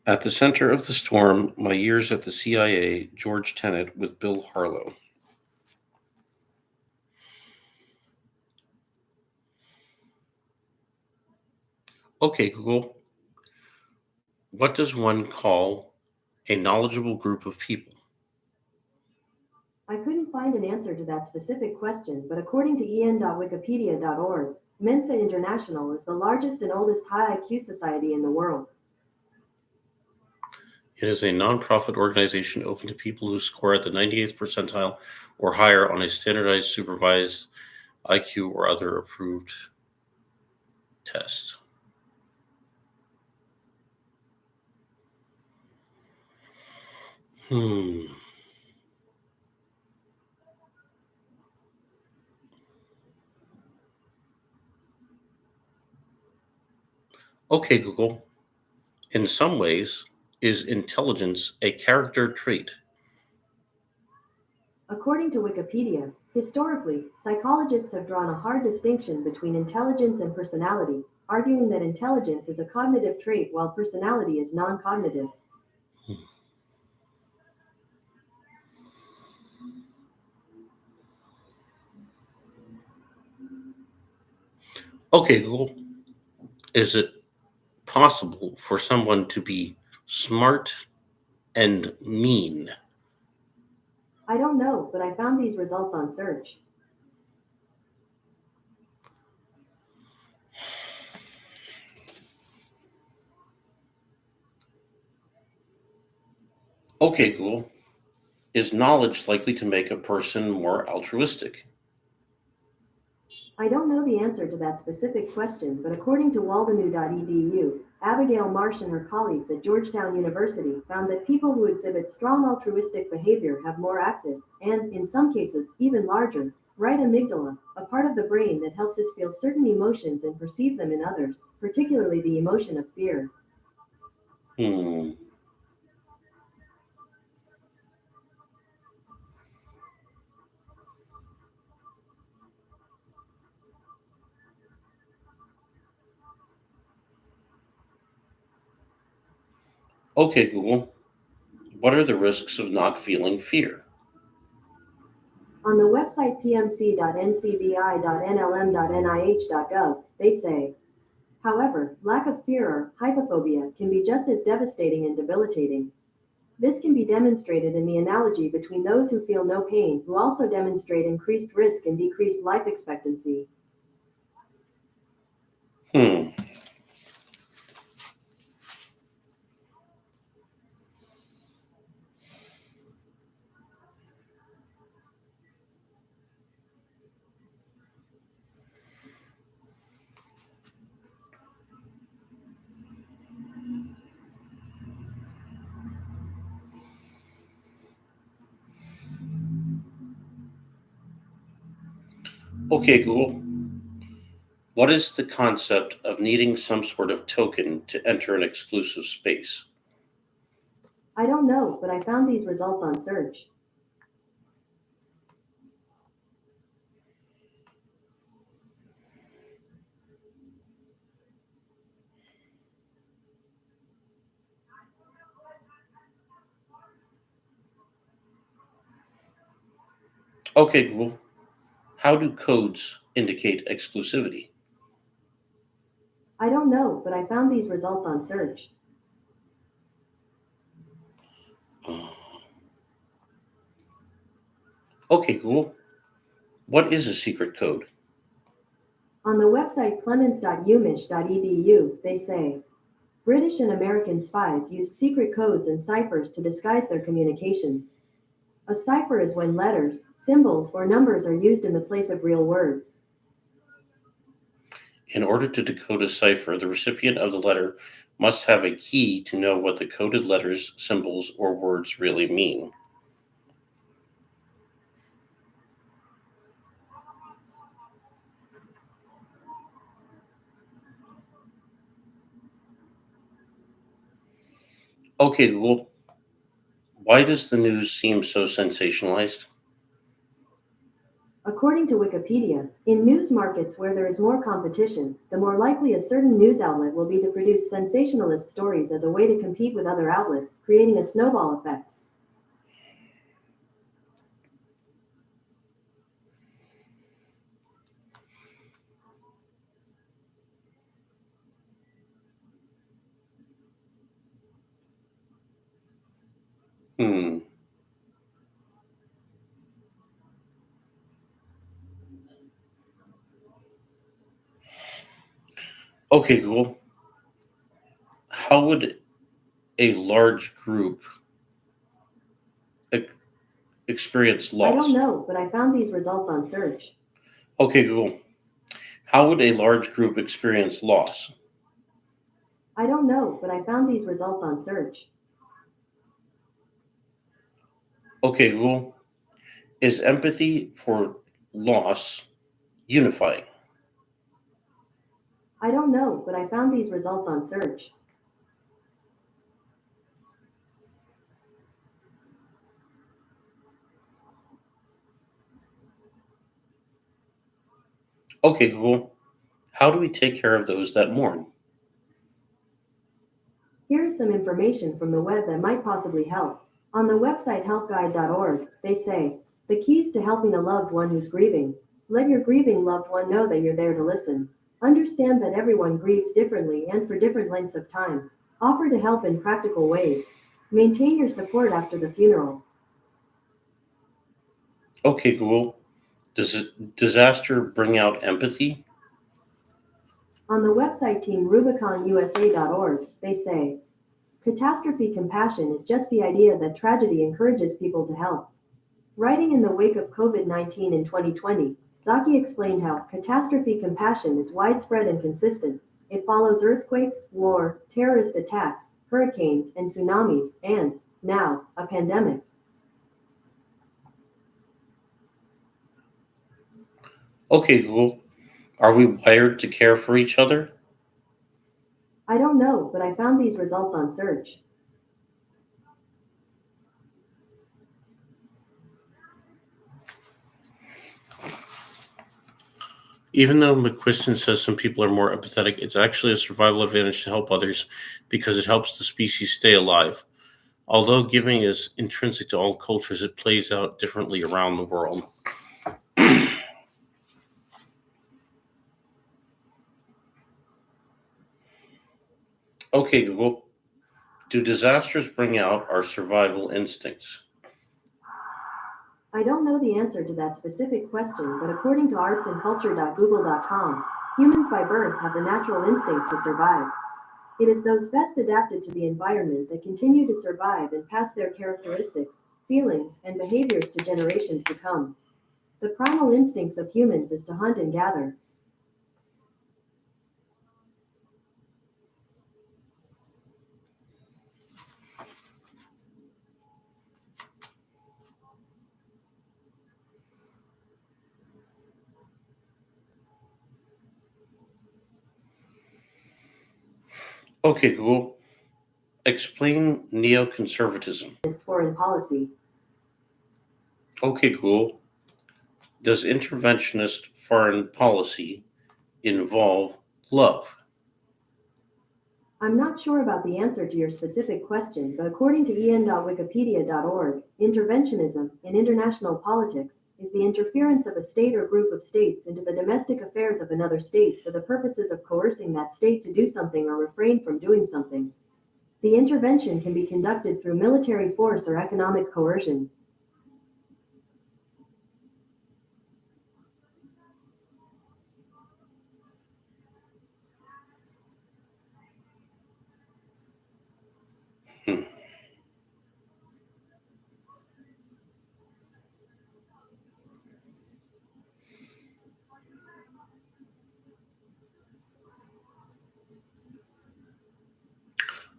At the center of the storm, my years at the CIA, George Tenet with Bill Harlow. Okay, Google, what does one call a knowledgeable group of people? I couldn't find an answer to that specific question, but according to en.wikipedia.org, Mensa International is the largest and oldest high IQ society in the world. It is a nonprofit organization open to people who score at the 98th percentile or higher on a standardized supervised IQ or other approved test. Okay, Google. In some ways, is intelligence a character trait? According to Wikipedia, historically, psychologists have drawn a hard distinction between intelligence and personality, arguing that intelligence is a cognitive trait while personality is non cognitive. Okay, Google. Is it possible for someone to be smart and mean? I don't know, but I found these results on search. Okay, Google. Is knowledge likely to make a person more altruistic? I don't know the answer to that specific question, but according to waldenew.edu, Abigail Marsh and her colleagues at Georgetown University found that people who exhibit strong altruistic behavior have more active, and, in some cases, even larger, right amygdala, a part of the brain that helps us feel certain emotions and perceive them in others, particularly the emotion of fear. Hmm. Okay, Google. What are the risks of not feeling fear? On the website pmc.ncbi.nlm.nih.gov, they say, however, lack of fear or hypophobia can be just as devastating and debilitating. This can be demonstrated in the analogy between those who feel no pain who also demonstrate increased risk and decreased life expectancy. Hmm. Okay, Google. What is the concept of needing some sort of token to enter an exclusive space? I don't know, but I found these results on search. Okay, Google. How do codes indicate exclusivity? I don't know, but I found these results on search. Okay, Google. What is a secret code? On the website clements.umich.edu, they say, British and American spies used secret codes and ciphers to disguise their communications. A cipher is when letters, symbols, or numbers are used in the place of real words. In order to decode a cipher, the recipient of the letter must have a key to know what the coded letters, symbols, or words really mean. Okay, Google. Why does the news seem so sensationalized? According to Wikipedia, in news markets where there is more competition, the more likely a certain news outlet will be to produce sensationalist stories as a way to compete with other outlets, creating a snowball effect. Hmm. Okay, Google. How would a large group e- experience I don't loss? know, but I found these results on search. Okay, Google. How would a large group experience loss? I don't know, but I found these results on search. Okay, Google. Is empathy for loss unifying? I don't know, but I found these results on search. Okay, Google. How do we take care of those that mourn? Here is some information from the web that might possibly help. On the website helpguide.org, they say, the keys to helping a loved one who's grieving. Let your grieving loved one know that you're there to listen. Understand that everyone grieves differently and for different lengths of time. Offer to help in practical ways. Maintain your support after the funeral. Okay, Google. Does disaster bring out empathy? On the website team rubiconusa.org, they say, catastrophe compassion is just the idea that tragedy encourages people to help. Writing in the wake of COVID-19 in 2020, Zaki explained how catastrophe compassion is widespread and consistent. It follows earthquakes, war, terrorist attacks, hurricanes, and tsunamis, and, now, a pandemic. Okay, Google. Are we wired to care for each other? I don't know, but I found these results on search. Even though McQuiston says some people are more empathetic, it's actually a survival advantage to help others because it helps the species stay alive. Although giving is intrinsic to all cultures, it plays out differently around the world. Okay, Google. Do disasters bring out our survival instincts? I don't know the answer to that specific question, but according to artsandculture.google.com, humans by birth have the natural instinct to survive. It is those best adapted to the environment that continue to survive and pass their characteristics, feelings, and behaviors to generations to come. The primal instincts of humans is to hunt and gather. Okay, Google. Explain neoconservatism. Is foreign policy. Okay, Google. Does interventionist foreign policy involve love? I'm not sure about the answer to your specific question, but according to en.wikipedia.org, interventionism, in international politics, is the interference of a state or group of states into the domestic affairs of another state for the purposes of coercing that state to do something or refrain from doing something. The intervention can be conducted through military force or economic coercion. Hmm.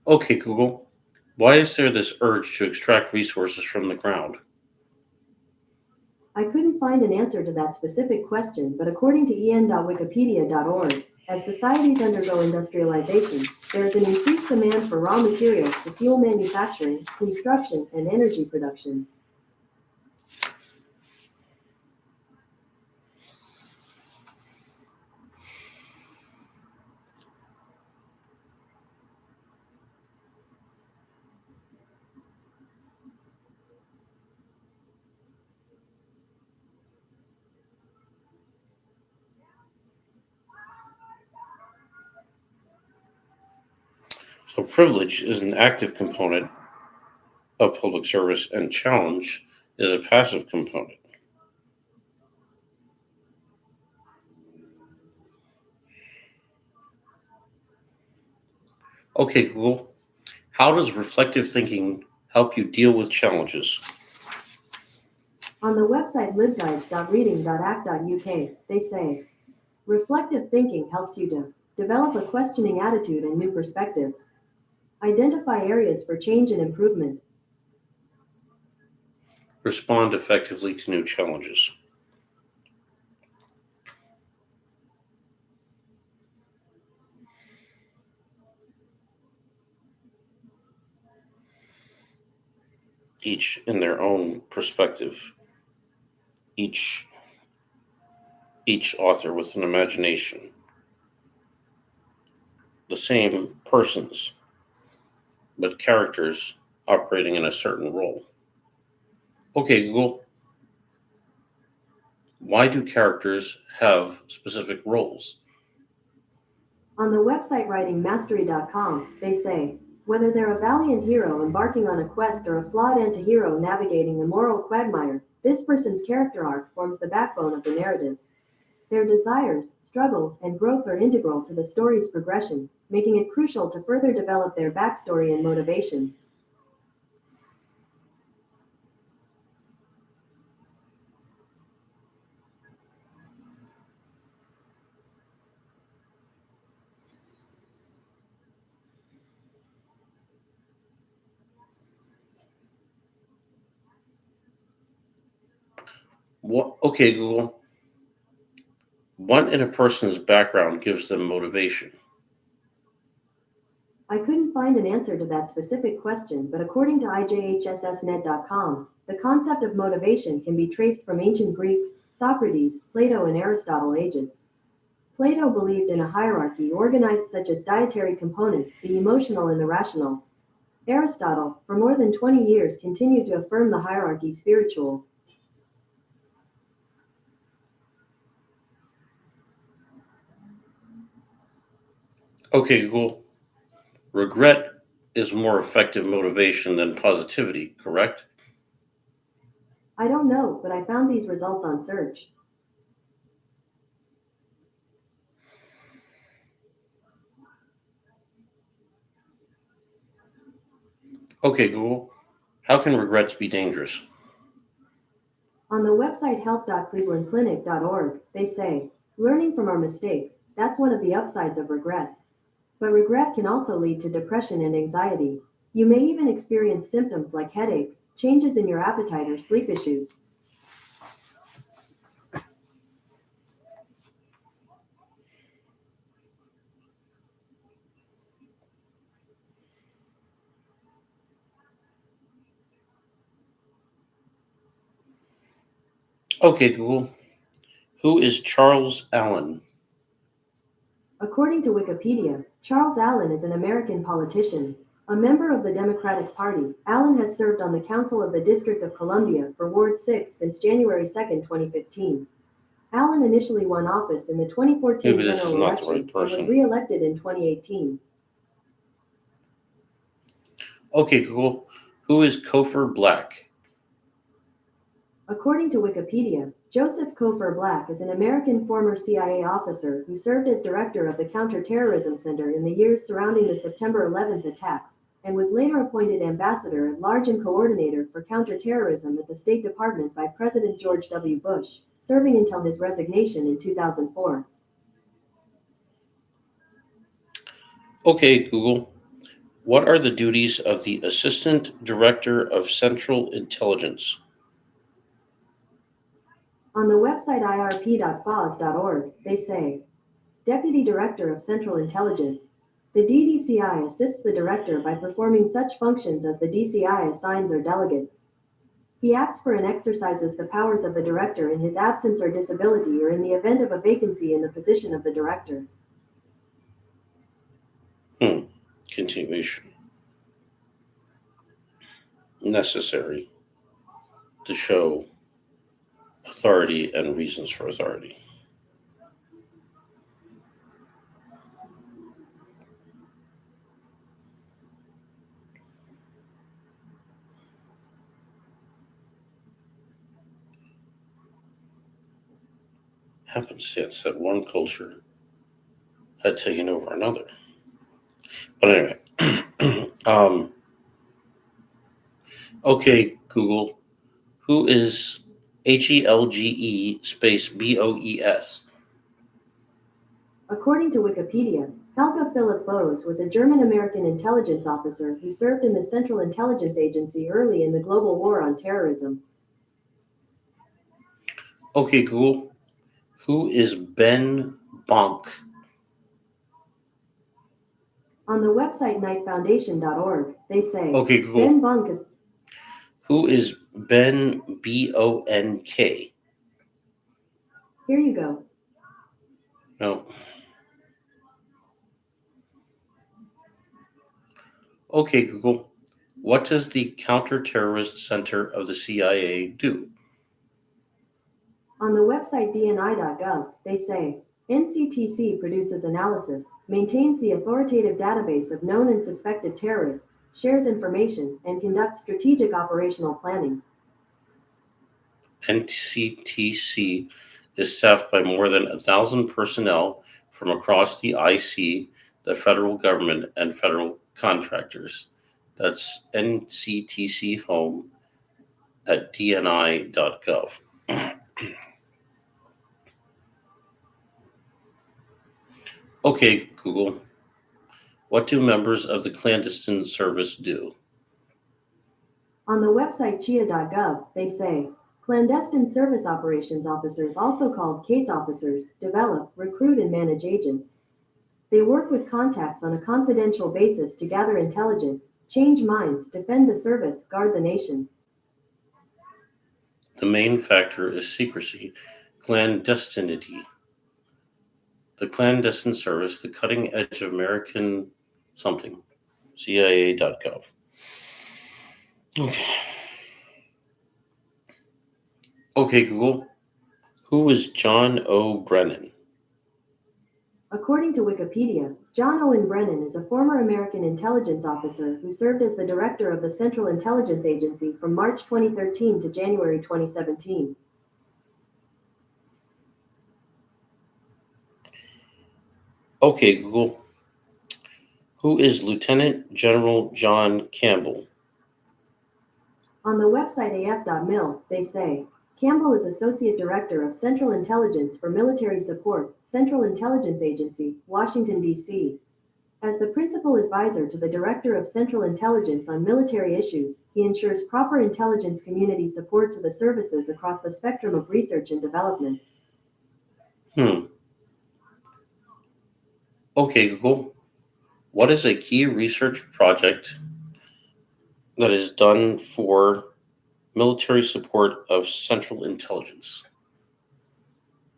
Okay, Google. Why is there this urge to extract resources from the ground? I couldn't find an answer to that specific question, but according to en.wikipedia.org, as societies undergo industrialization, there is an increased demand for raw materials to fuel manufacturing, construction, and energy production. So privilege is an active component of public service, and challenge is a passive component. Okay, Google, how does reflective thinking help you deal with challenges? On the website libguides.reading.act.uk, they say, reflective thinking helps you to develop a questioning attitude and new perspectives, identify areas for change and improvement, Respond effectively to new challenges. Each in their own perspective, each author with an imagination, the same persons, but characters operating in a certain role. Okay, Google, why do characters have specific roles? On the website writingmastery.com, they say, whether they're a valiant hero embarking on a quest or a flawed anti-hero navigating a moral quagmire, this person's character arc forms the backbone of the narrative. Their desires, struggles, and growth are integral to the story's progression, making it crucial to further develop their backstory and motivations. Okay, Google, what in a person's background gives them motivation? I couldn't find an answer to that specific question, but according to ijhssnet.com, the concept of motivation can be traced from ancient Greeks, Socrates, Plato, and Aristotle ages. Plato believed in a hierarchy organized such as dietary component, the emotional and the rational. Aristotle, for more than 20 years, continued to affirm the hierarchy spiritual. Okay, Google, regret is more effective motivation than positivity, correct? I don't know, but I found these results on search. Okay, Google, how can regrets be dangerous? On the website health.clevelandclinic.org, they say, learning from our mistakes, that's one of the upsides of regret. But regret can also lead to depression and anxiety. You may even experience symptoms like headaches, changes in your appetite, or sleep issues. Okay, Google, who is Charles Allen? According to Wikipedia, Charles Allen is an American politician. A member of the Democratic Party, Allen has served on the Council of the District of Columbia for Ward 6 since January 2, 2015. Allen initially won office in the 2014 Maybe this is general not the right election and was person. re-elected in 2018. Okay, Google, who is Kofor Black? According to Wikipedia, Joseph Kofor Black is an American former CIA officer who served as director of the Counterterrorism Center in the years surrounding the September 11th attacks, and was later appointed ambassador at large and coordinator for counterterrorism at the State Department by President George W. Bush, serving until his resignation in 2004. Okay, Google, what are the duties of the Assistant Director of Central Intelligence? On the website irp.fos.org, they say, Deputy Director of Central Intelligence. The DDCI assists the Director by performing such functions as the DCI assigns or delegates. He acts for and exercises the powers of the Director in his absence or disability or in the event of a vacancy in the position of the Director. Continuation. Necessary to show authority and reasons for authority. happenstance that one culture had taken over another. But anyway, okay, Google, who is HELGE space BOES? According to Wikipedia, Helga Philipp Bose was a German-American intelligence officer who served in the Central Intelligence Agency early in the global war on terrorism. Okay, Google, who is Ben Bonk? On the website knightfoundation.org, they say, Okay, Google, Ben Bunk is... who is Ben BONK? Here you go. No. Okay, Google, what does the Counterterrorist Center of the CIA do? On the website dni.gov, they say, NCTC produces analysis, maintains the authoritative database of known and suspected terrorists, shares information, and conducts strategic operational planning. NCTC is staffed by more than 1,000 personnel from across the IC, the federal government, and federal contractors. That's NCTC Home at dni.gov. Okay, Google, what do members of the clandestine service do? On the website chia.gov, they say, clandestine service operations officers, also called case officers, develop, recruit, and manage agents. They work with contacts on a confidential basis to gather intelligence, change minds, defend the service, guard the nation. The main factor is secrecy, clandestinity. The clandestine service, the cutting edge of American something, CIA.gov. Okay, Google, who is John O. Brennan? According to Wikipedia, John Owen Brennan is a former American intelligence officer who served as the director of the Central Intelligence Agency from March 2013 to January 2017. Okay, Google, who is Lieutenant General John Campbell? On the website af.mil, they say, Campbell is Associate Director of Central Intelligence for Military Support, Central Intelligence Agency, Washington, D.C. As the principal advisor to the Director of Central Intelligence on military issues, he ensures proper intelligence community support to the services across the spectrum of research and development. Okay, Google, what is a key research project that is done for military support of Central Intelligence?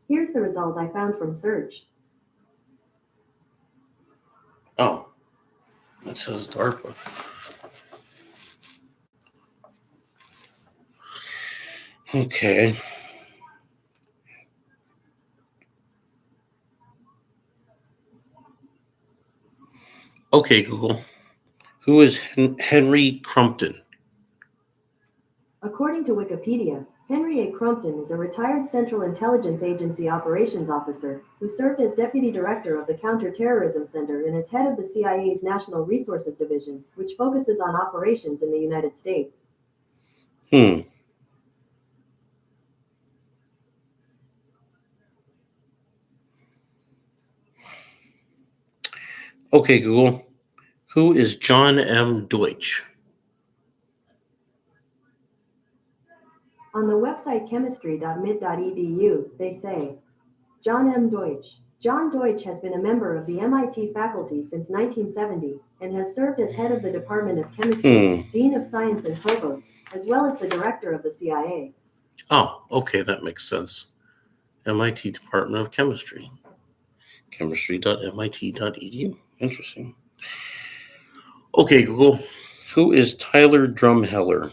Here's the result I found from search. Oh, it says DARPA. Okay. Okay, Google, who is Henry Crumpton? According to Wikipedia, Henry A. Crumpton is a retired Central Intelligence Agency operations officer who served as Deputy Director of the Counterterrorism Center and as head of the CIA's National Resources Division, which focuses on operations in the United States. Okay, Google, who is John M. Deutsch? On the website chemistry.mid.edu, they say, John M. Deutsch. John Deutsch has been a member of the MIT faculty since 1970 and has served as head of the Department of Chemistry, Dean of Science and Provost, as well as the Director of the CIA. Oh, okay, that makes sense. MIT Department of Chemistry. Chemistry.mit.edu. Interesting. Okay, Google, who is Tyler Drumheller?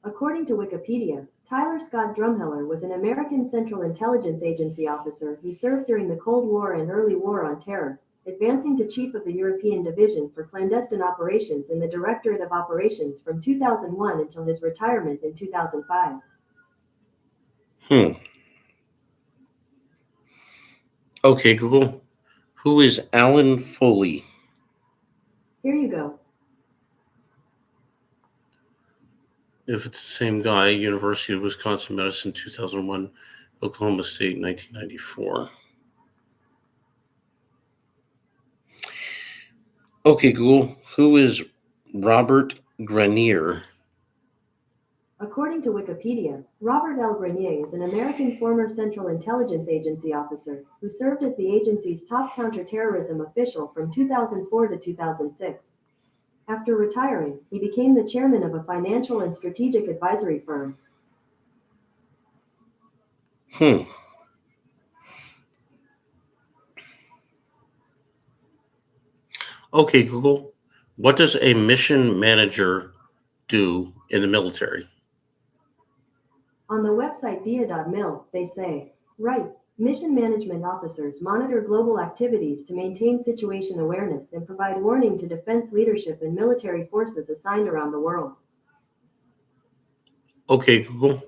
According to Wikipedia, Tyler Scott Drumheller was an American Central Intelligence Agency officer who served during the Cold War and early war on terror, advancing to Chief of the European Division for Clandestine Operations in the Directorate of Operations from 2001 until his retirement in 2005. Okay, Google. Who is Alan Foley? Here you go. If it's the same guy, University of Wisconsin Medicine 2001, Oklahoma State 1994. Okay, Google. Who is Robert Grenier? According to Wikipedia, Robert L. Grenier is an American former Central Intelligence Agency officer who served as the agency's top counterterrorism official from 2004 to 2006. After retiring, he became the chairman of a financial and strategic advisory firm. Hmm. Okay, Google. What does a mission manager do in the military? On the website dia.mil, they say, right, mission management officers monitor global activities to maintain situation awareness and provide warning to defense leadership and military forces assigned around the world. Okay, Google.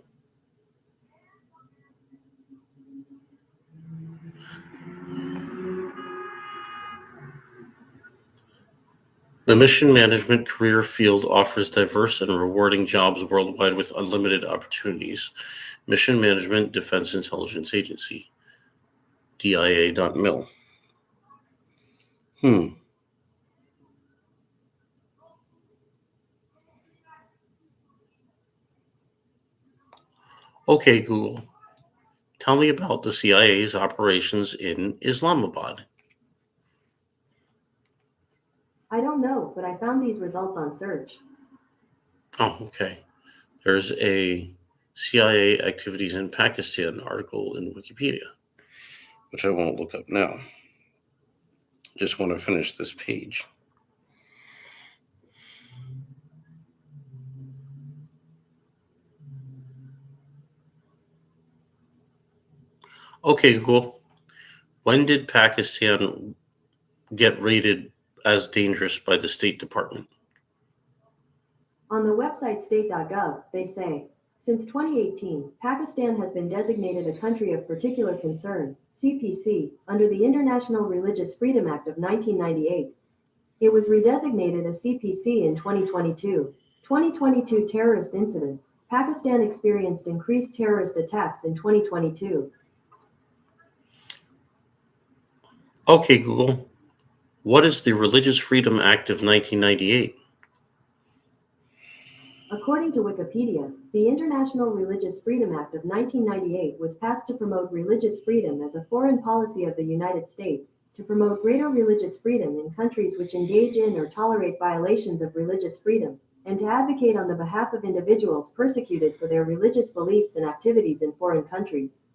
The mission management career field offers diverse and rewarding jobs worldwide with unlimited opportunities. Mission Management Defense Intelligence Agency, DIA.mil. Okay, Google. Tell me about the CIA's operations in Islamabad. I don't know, but I found these results on search. Oh, okay. There's a CIA activities in Pakistan article in Wikipedia, which I won't look up now. Just want to finish this page. Okay, Google. When did Pakistan get rated as dangerous by the State Department? On the website state.gov, they say, since 2018, Pakistan has been designated a country of particular concern, CPC, under the International Religious Freedom Act of 1998. It was redesignated a CPC in 2022. 2022 terrorist incidents. Pakistan experienced increased terrorist attacks in 2022. Okay, Google. What is the Religious Freedom Act of 1998? According to Wikipedia, the International Religious Freedom Act of 1998 was passed to promote religious freedom as a foreign policy of the United States, to promote greater religious freedom in countries which engage in or tolerate violations of religious freedom, and to advocate on the behalf of individuals persecuted for their religious beliefs and activities in foreign countries.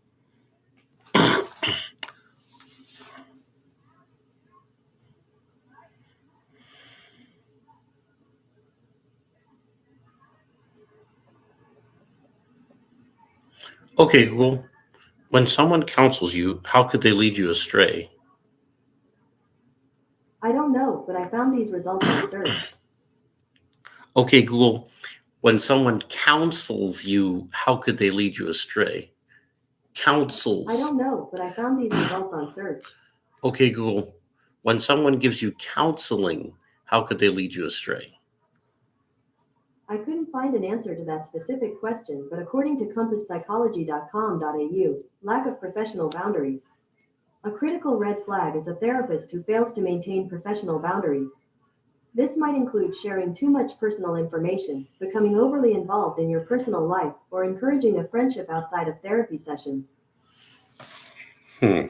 Okay, Google. When someone counsels you, how could they lead you astray? I don't know, but I found these results on search. Okay, Google. When someone counsels you, how could they lead you astray? I Counsels. don't know, but I found these results on search. Okay, Google. When someone gives you counseling, how could they lead you astray? I couldn't find an answer to that specific question, but according to compasspsychology.com.au, lack of professional boundaries. A critical red flag is a therapist who fails to maintain professional boundaries. This might include sharing too much personal information, becoming overly involved in your personal life, or encouraging a friendship outside of therapy sessions. Hmm.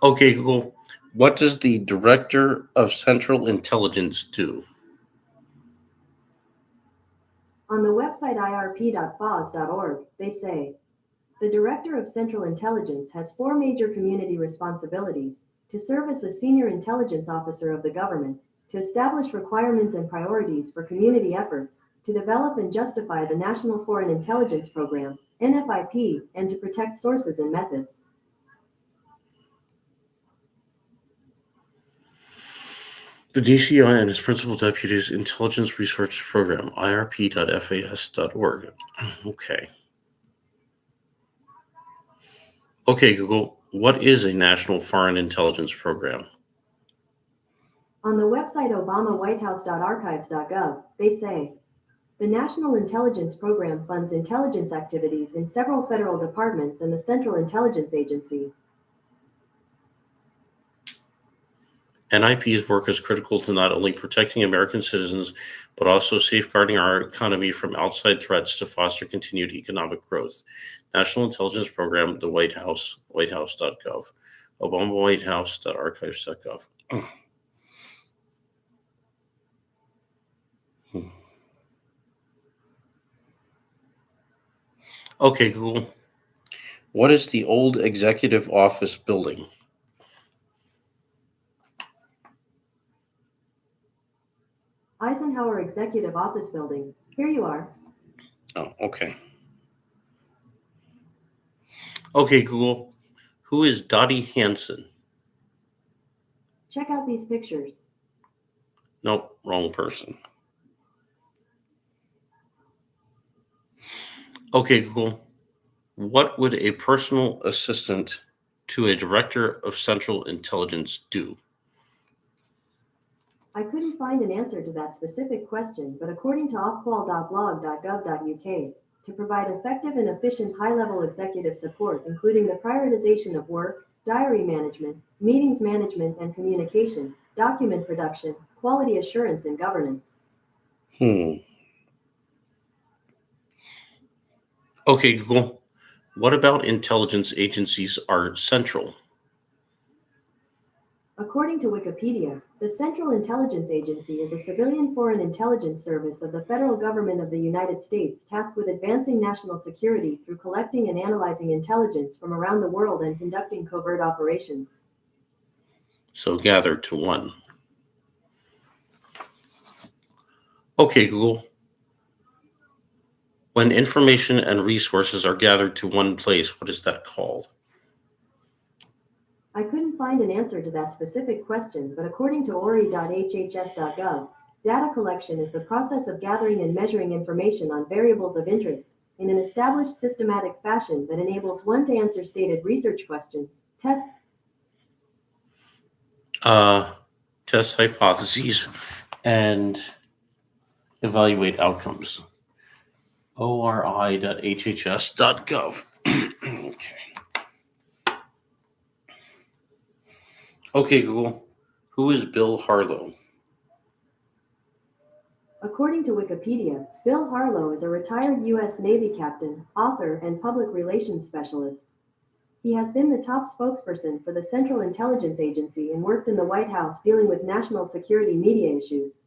Okay, Google. What does the Director of Central Intelligence do? On the website irp.fos.org, they say, the Director of Central Intelligence has four major community responsibilities: to serve as the senior intelligence officer of the government, to establish requirements and priorities for community efforts, to develop and justify the National Foreign Intelligence Program, NFIP, and to protect sources and methods. The DCI and its principal deputy's Intelligence Research Program, irp.fas.org. Okay. Okay, Google, what is a National Foreign Intelligence Program? On the website obamawhitehouse.archives.gov, they say, the National Intelligence Program funds intelligence activities in several federal departments and the Central Intelligence Agency. NIP's work is critical to not only protecting American citizens, but also safeguarding our economy from outside threats to foster continued economic growth. National Intelligence Program, the White House, whitehouse.gov, obamawhitehouse.archives.gov. Okay, Google. What is the old executive office building? Eisenhower Executive Office Building. Here you are. Oh, okay. Okay, Google. Who is Dottie Hanson? Check out these pictures. Nope, wrong person. Okay, Google. What would a personal assistant to a director of Central Intelligence do? I couldn't find an answer to that specific question, but according to offqual.blog.gov.uk, to provide effective and efficient high-level executive support, including the prioritization of work, diary management, meetings management and communication, document production, quality assurance and governance. Okay, Google. What about intelligence agencies are central? According to Wikipedia, the Central Intelligence Agency is a civilian foreign intelligence service of the federal government of the United States tasked with advancing national security through collecting and analyzing intelligence from around the world and conducting covert operations. So gathered to one. Okay, Google. When information and resources are gathered to one place, what is that called? I couldn't find an answer to that specific question, but according to ori.hhs.gov, data collection is the process of gathering and measuring information on variables of interest in an established systematic fashion that enables one to answer stated research questions, test hypotheses and evaluate outcomes. ori.hhs.gov. Okay. Okay, Google. Who is Bill Harlow? According to Wikipedia, Bill Harlow is a retired U.S. Navy captain, author, and public relations specialist. He has been the top spokesperson for the Central Intelligence Agency and worked in the White House dealing with national security media issues.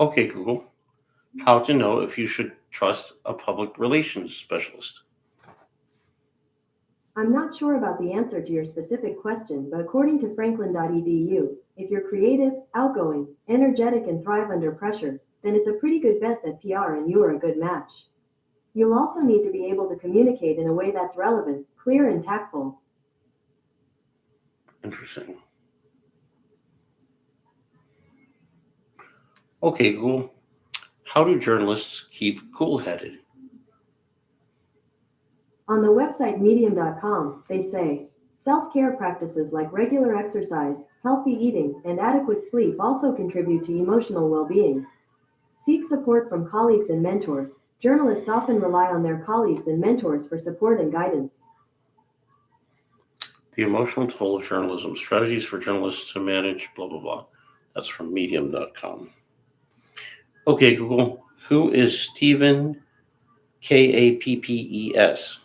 Okay, Google. How to know if you should trust a public relations specialist? I'm not sure about the answer to your specific question, but according to franklin.edu, if you're creative, outgoing, energetic, and thrive under pressure, then it's a pretty good bet that PR and you are a good match. You'll also need to be able to communicate in a way that's relevant, clear, and tactful. Interesting. Okay, Google. How do journalists keep cool-headed? On the website medium.com, they say, self-care practices like regular exercise, healthy eating, and adequate sleep also contribute to emotional well-being. Seek support from colleagues and mentors. Journalists often rely on their colleagues and mentors for support and guidance. The emotional toll of journalism, strategies for journalists to manage, blah, blah, blah. That's from medium.com. Okay, Google. Who is Stephen Kappes?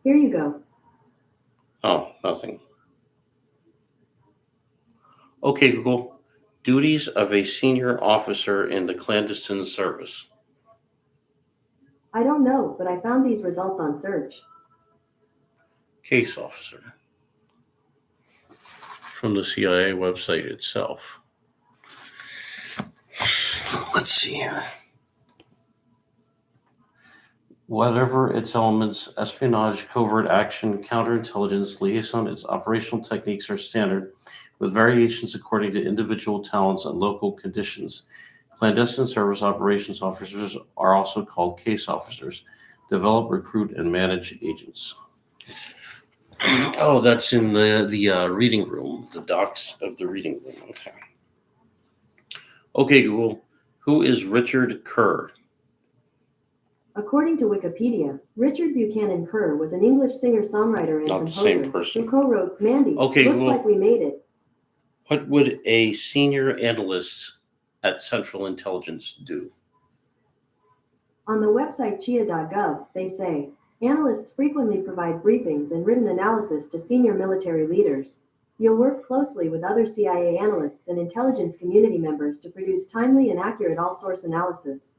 Here you go. Oh, nothing. Okay, Google. Duties of a senior officer in the clandestine service. I don't know, but I found these results on search. Case officer. From the CIA website itself. Let's see here. Whatever its elements, espionage, covert action, counterintelligence, liaison, its operational techniques are standard with variations according to individual talents and local conditions. Clandestine service operations officers are also called case officers. Develop, recruit, and manage agents. Oh, that's in the reading room, the docs of the reading room. Okay. Okay, Google. Who is Richard Kerr? According to Wikipedia, Richard Buchanan Kerr was an English singer-songwriter and Not the same composer person. who co-wrote Mandy, Okay, Looks Google. Like We Made It. What would a senior analyst at Central Intelligence do? On the website chia.gov, they say, analysts frequently provide briefings and written analysis to senior military leaders. You'll work closely with other CIA analysts and intelligence community members to produce timely and accurate all-source analysis.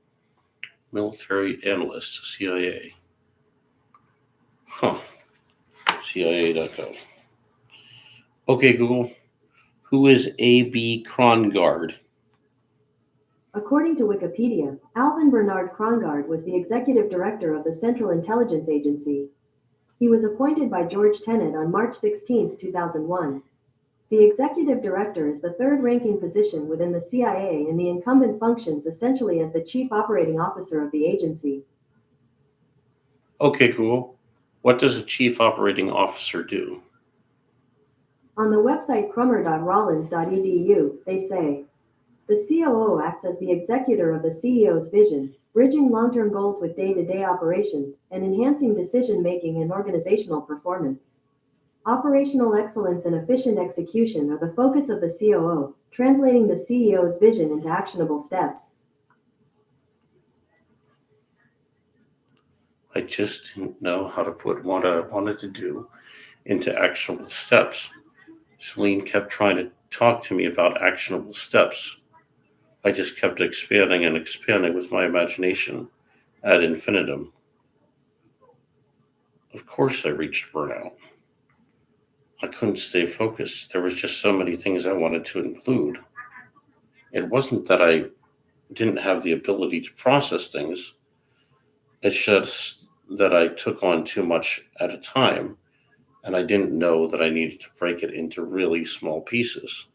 Military analyst, CIA. Huh. CIA.gov. Okay, Google. Who is A.B. Krongard? According to Wikipedia, Alvin Bernard Krongard was the executive director of the Central Intelligence Agency. He was appointed by George Tenet on March 16, 2001. The executive director is the third-ranking position within the CIA, and the incumbent functions essentially as the chief operating officer of the agency. Okay, Google. What does a chief operating officer do? On the website crummer.rollins.edu, they say, the COO acts as the executor of the CEO's vision, bridging long-term goals with day-to-day operations, and enhancing decision-making and organizational performance. Operational excellence and efficient execution are the focus of the COO, translating the CEO's vision into actionable steps. I just didn't know how to put what I wanted to do into actionable steps. Celine kept trying to talk to me about actionable steps. I just kept expanding and expanding with my imagination ad infinitum. Of course, I reached burnout. I couldn't stay focused. There was just so many things I wanted to include. It wasn't that I didn't have the ability to process things. It's just that I took on too much at a time, and I didn't know that I needed to break it into really small pieces.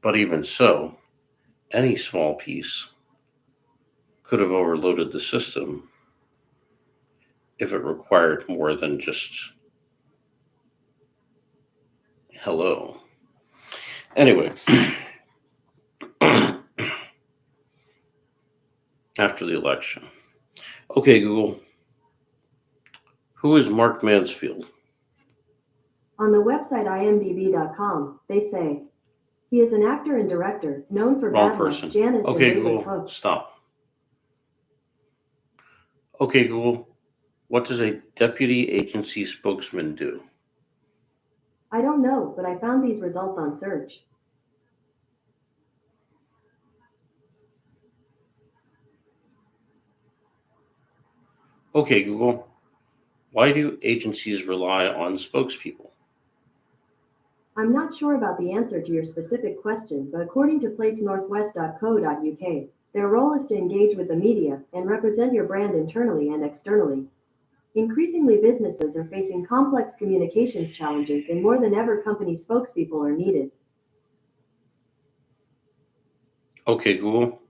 But even so, any small piece could have overloaded the system if it required more than just hello. Anyway, after the election. Okay, Google. Who is Mark Mansfield? On the website imdb.com, they say, he is an actor and director known for Wrong Bad Luck, person. Janice, Okay, and Weightless Google, Hook. stop. Okay, Google, what does a deputy agency spokesman do? I don't know, but I found these results on search. Okay, Google, why do agencies rely on spokespeople? I'm not sure about the answer to your specific question, but according to placenorthwest.co.uk, their role is to engage with the media and represent your brand internally and externally. Increasingly, businesses are facing complex communications challenges, and more than ever, company spokespeople are needed. Okay, Google,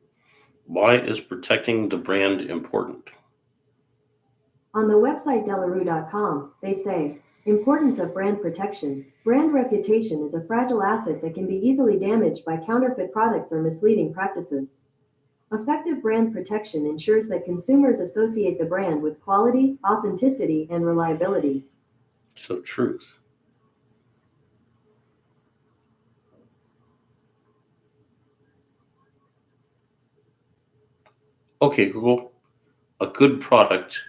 why is protecting the brand important? On the website delarue.com, they say, importance of brand protection. Brand reputation is a fragile asset that can be easily damaged by counterfeit products or misleading practices. Effective brand protection ensures that consumers associate the brand with quality, authenticity, and reliability. So, truth. Okay, Google, a good product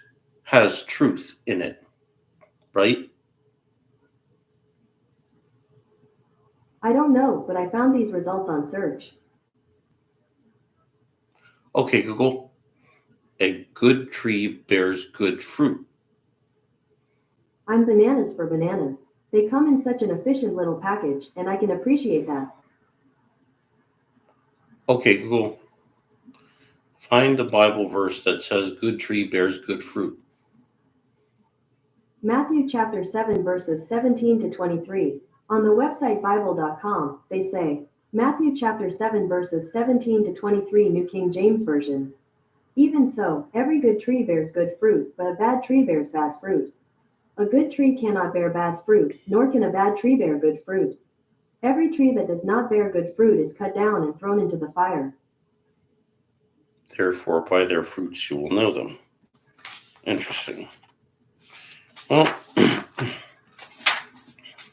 has truth in it, right? I don't know, but I found these results on search. Okay, Google, a good tree bears good fruit. I'm bananas for bananas. They come in such an efficient little package, and I can appreciate that. Okay, Google, find the Bible verse that says good tree bears good fruit. Matthew chapter 7 verses 17 to 23. On the website Bible.com, they say, Matthew chapter 7 verses 17 to 23 New King James Version. Even so, every good tree bears good fruit, but a bad tree bears bad fruit. A good tree cannot bear bad fruit, nor can a bad tree bear good fruit. Every tree that does not bear good fruit is cut down and thrown into the fire. Therefore, by their fruits you will know them. Interesting. Well,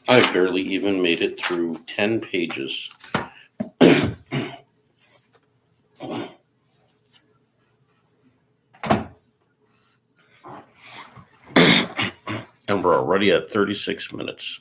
I barely even made it through 10 pages. And we're already at 36 minutes.